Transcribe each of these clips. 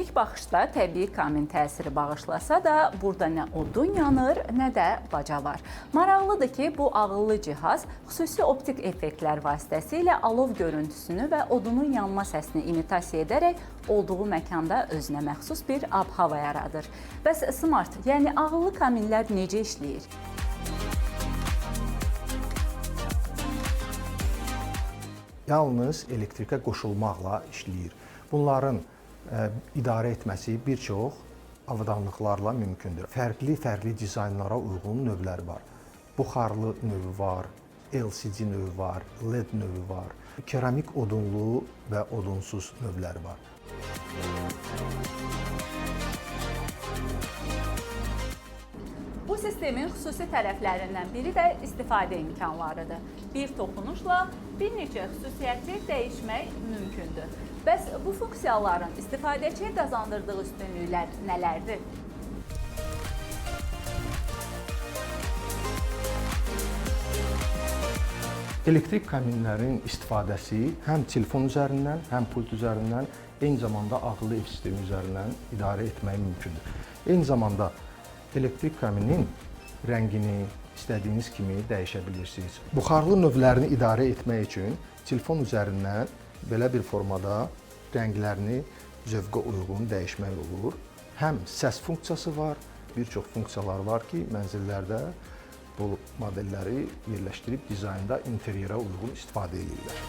İlk baxışda təbii kamin təsiri bağışlasa da, burada nə odun yanır, nə də baca var. Maraqlıdır ki, bu ağıllı cihaz xüsusi optik effektlər vasitəsilə alov görüntüsünü və odunun yanma səsini imitasiya edərək olduğu məkanda özünə məxsus bir ab-hava yaradır. Bəs smart, yəni ağıllı kaminlər necə işləyir? Yalnız elektrikə qoşulmaqla işləyir. Bunların idarə etməsi bir çox avadanlıqlarla mümkündür. Fərqli dizaynlara uyğun növlər var. Buxarlı növü var, LCD növü var, LED növü var. Keramik odunlu və odunsuz növləri var. Bu sistemin xüsusi tərəflərindən biri də istifadə imkanlarıdır. Bir toxunuşla bir neçə xüsusiyyəti dəyişmək mümkündür. Bəs bu funksiyaların istifadəçiyə qazandırdığı üstünlüklər nələrdir? Elektrik kaminlərin istifadəsi həm telefon üzərindən, həm pult üzərindən, eyni zamanda ağıllı ev sistemi üzərindən idarə etmək mümkündür. Eyni zamanda elektrik kaminin rəngini istədiyiniz kimi dəyişə bilirsiniz. Buxarlı növlərini idarə etmək üçün telefon üzərindən belə bir formada rənglərini zövqə uyğun dəyişmək olur. Həm səs funksiyası var, bir çox funksiyalar var ki, mənzillərdə bu modelləri yerləşdirib dizaynda interyera uyğun istifadə edirlər.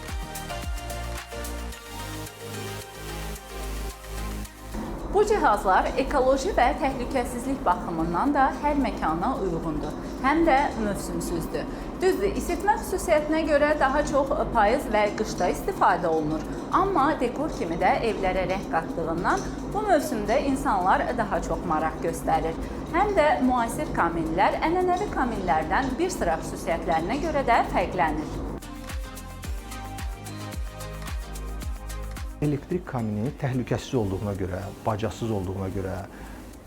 Bu cihazlar ekoloji və təhlükəsizlik baxımından da hər məkana uyğundur, həm də mövsümsüzdür. Düzdür, isitmə xüsusiyyətinə görə daha çox payız və qışda istifadə olunur. Amma dekor kimi də evlərə rəng qatdığından bu mövsümdə insanlar daha çox maraq göstərir. Həm də müasir kaminlər ənənəvi kaminlərdən bir sıra xüsusiyyətlərinə görə də fərqlənir. Elektrik kamini təhlükəsiz olduğuna görə, bacasız olduğuna görə,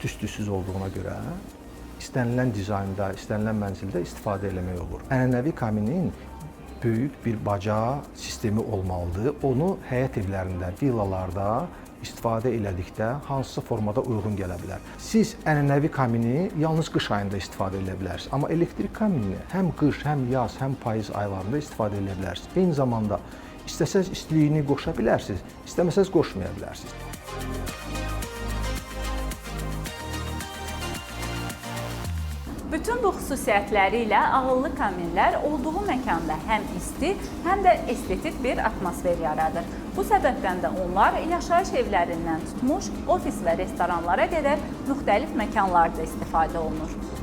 tüstüsüz olduğuna görə istənilən dizaynda, istənilən mənzildə istifadə eləmək olur. Ənənəvi kaminin böyük bir baca sistemi olmalıdır. Onu həyət evlərində, villalarda istifadə elədikdə hansısa formada uyğun gələ bilər. Siz ənənəvi kamini yalnız qış ayında istifadə edə bilərsiniz. Amma elektrik kaminini həm qış, həm yaz, həm payız aylarında istifadə edə bilərsiniz. Eyni zamanda İstəsəz istiliyini qoşa bilərsiniz, istəməsəz qoşmaya bilərsiniz. Bütün bu xüsusiyyətləri ilə ağıllı kaminlər olduğu məkanda həm isti, həm də estetik bir atmosfer yaradır. Bu səbəbdən də onlar yaşayış evlərindən tutmuş, ofis və restoranlara qədər müxtəlif məkanlarda istifadə olunur.